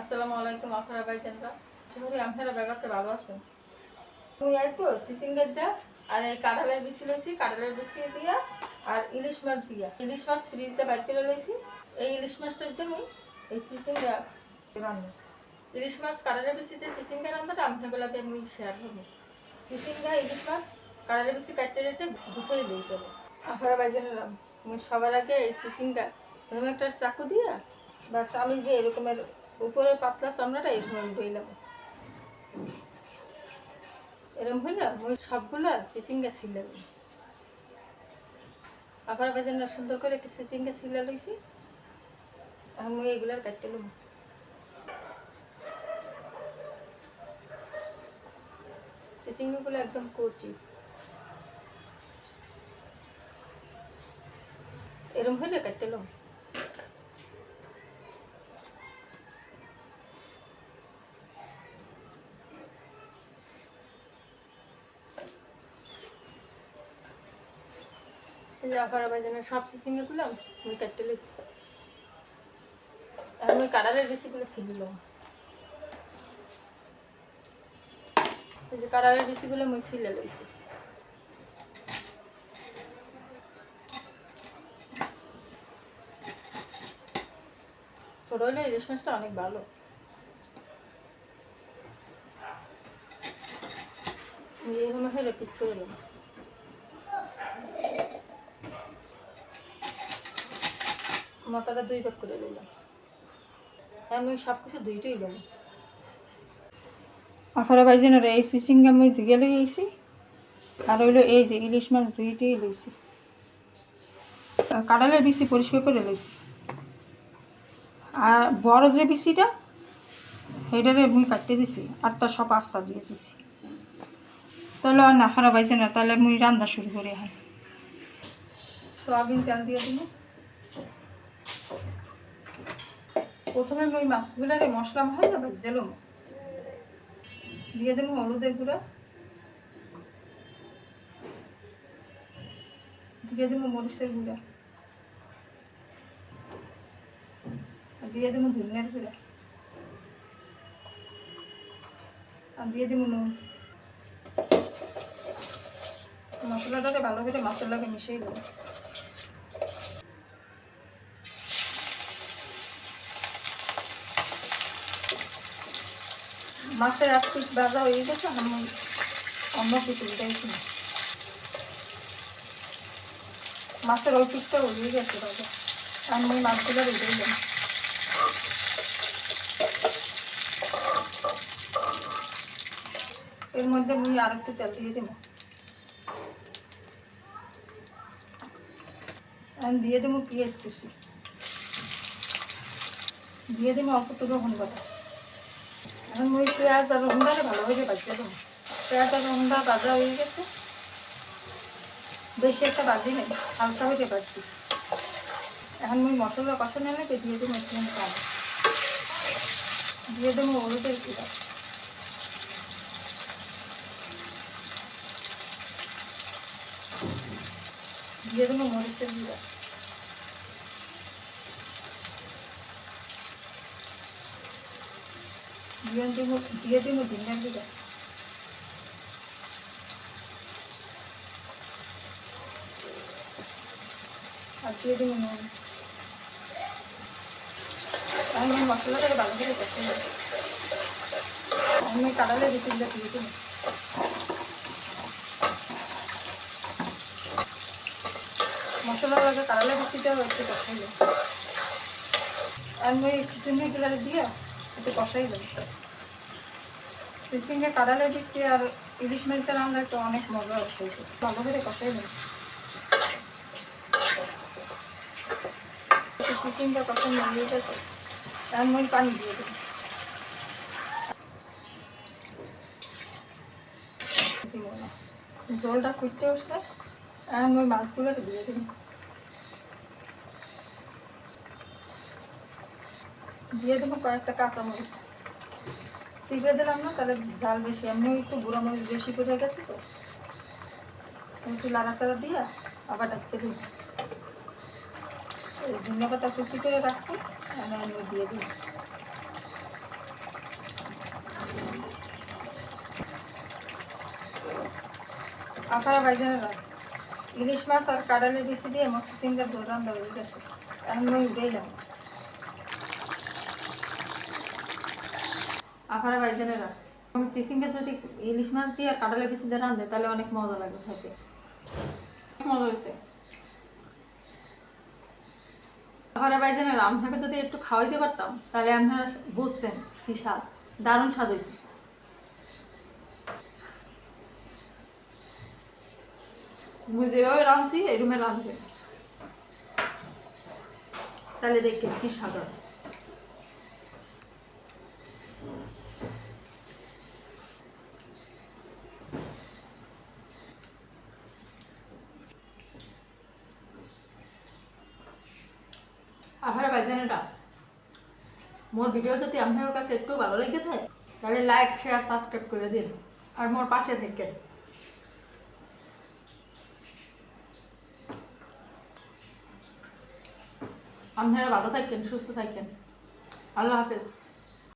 আসসালামু আলাইকুম আপনারা ভাইজানরা শহরে আপনারা ব্যাপারটা ভালো আছেন মুই আইসো চিচিঙ্গার দা আর এই কাঁঠালের বিচি লইছি কাঁঠালের বিচি দিয়া আর ইলিশ মাছ দিয়া ইলিশ মাছ ফ্রিজ দিয়ে বাইর করে লইছি এই ইলিশ মাছটা দিতে মুই এই চিচিঙ্গা রান্না ইলিশ মাছ কাঁঠালের বিচিতে চিচিঙ্গা রান্নাটা আপনাগুলোকে মুই শেয়ার করবো চিচিঙ্গা ইলিশ মাছ কাঁঠালের বিচি কাটতে রেটে গুছাই লইতে হবে আপনারা ভাইজানরা মুই সবার আগে এই চিচিঙ্গা এরকম একটা চাকু দিয়া বা চামি যে এরকমের উপরের পাতলা চামড়াটা এরকম বইলাম এরকম হইলে ওই সবগুলা চিচিঙ্গা ছিলাম আবার বাজার সুন্দর করে চিচিঙ্গা ছিলা লইছি এখন মুই এগুলার কাটতে লম চিচিঙ্গাগুলো একদম কচি এরকম হইলে কাটতে লম আপনারা বাজারে সব চিচিঙ্গাগুলো মুই কাটতে লইছি আর মুই কাঁঠালের বেশিগুলো ছিলিল এই যে কাঁঠালের বেশিগুলো মুই ছিলে লইছি ছোট হইলে ইলিশ মাছটা অনেক ভালো এরকম হলে পিস করে নেব মাথাটা 2 ভাগ করে নিলাম আমি সব কিছু দুইটাই নেব আপনারা ভাইজান এই চিচিঙ্গা আমি ধুয়ে লইছি আর হইলো এই যে ইলিশ মাছ দুইটাই লইছি কাঁঠালের বিচি পরিষ্কার করে লইছি আর বড় যে বিচিটা সেইটারে আমি কাটতে দিছি আর তার সব আস্তা দিয়ে দিছি তাহলে আর না খারাপ হয়েছে না তাহলে আমি রান্না শুরু করে হয় সয়াবিন তেল দিয়ে দিব প্রথমে আমি মাছগুলারে মশলা হয় না ভেজেলাম দিয়ে দেবো হলুদের গুঁড়া দিয়ে দেবো মরিচের গুঁড়া দিয়ে দেবো ধনিয়ার গুঁড়া আর দিয়ে দেবো নুন মশলাটাকে ভালো করে মাছের লাগে মিশিয়ে দেবো মাছের এক পিস ভাজা হয়ে গেছে আমি অন্য কিছু দিতেছি না মাছের ওই পিসটা উড়িয়ে গেছে ভাজা আমি ওই মাছগুলো উড়িয়ে যাই এর মধ্যে আমি আর একটু তেল দিয়ে দেবো আমি দিয়ে দেবো পেঁয়াজ কুচি দিয়ে দেবো অল্প একটু রসুন বাটা এখন ওই পেঁয়াজ আর রসুনটাকে ভালোভাবে বাজিয়ে দেবো পেঁয়াজ আর রসুনটা ভাজা হয়ে গেছে বেশি একটা বাজি নেই হালকা হয়ে বাজছি এখন ওই মশলা কষানো নেবে দিয়ে দেবো একটু কম দিয়ে দেবো হলুদের গুঁড়া দিয়ে দেবো মরিচের গুঁড়া দিয়ে দেবো ধনিয়ার গুঁড়া আর দিয়ে দেবো নুন আমি মশলাটাকে ভালো করে করতে হবে আমি কাঁঠালের বিচিটা দিয়ে দেবো মশলার লাগে কাঁঠালের বিচিটাও একটু কষাই দেবো আমি ওই চিচিঙ্গাগুলো দিয়ে একটু কষাই দেবো চিচিঙ্গা কাঁঠালের বিচি আর ইলিশ মাছের রান্না তো অনেক মজা হচ্ছে ভালো করে কষাই দেবো চিচিঙ্গা কষা নিয়ে গেছে আমি ওই পানি দিয়ে দেবো জলটা ফুটতে উঠছে আমি ওই মাছগুলোকে দিয়ে দেবো দিয়ে দেবো কয়েকটা কাঁচামরিচ ছিঁড়ে দিলাম না তাহলে ঝাল বেশি এমনি একটু গুঁড়ো মরিচ বেশি করে গেছে তো একটু লাড়াচাড়া দিয়ে আবার ডাকতে দিই ধনিয়া পাতা কুচি করে রাখছি আমি দিয়ে দিই আপনারা ভাইজানেরা ইলিশ মাছ আর কাঁঠালের বিচি দিয়ে মসি সিঙ্গার ঝোল রান্না হয়ে গেছে। এখন মই উঠেইলাম। আপনারা ভাইজানেরা চিচিঙ্গা যদি ইলিশ মাছ দিয়ে আর কাঁঠালের বিচি দিয়ে রান্ধে তাহলে অনেক মজা লাগবে খেতে। মজা হয়েছে। আপনারা ভাইজানেরা আপনাকে যদি একটু খাওয়াইতে পারতাম তাহলে আপনারা বুঝতেন কি স্বাদ, দারুণ স্বাদ হয়েছে। মুই যেভাবে রাঁধছি এই রুমে রাঁধবে, তাহলে দেখে কি স্বাদ হয়। আপনারা ভাইজানেরা মোর ভিডিও যদি আপনার কাছে একটু ভালো লেগে থাকে তাহলে লাইক শেয়ার সাবস্ক্রাইব করে দিন আর মোর পাশে থাকেন। আপনারা ভালো থাকেন, সুস্থ থাকেন। আল্লাহ হাফেজ।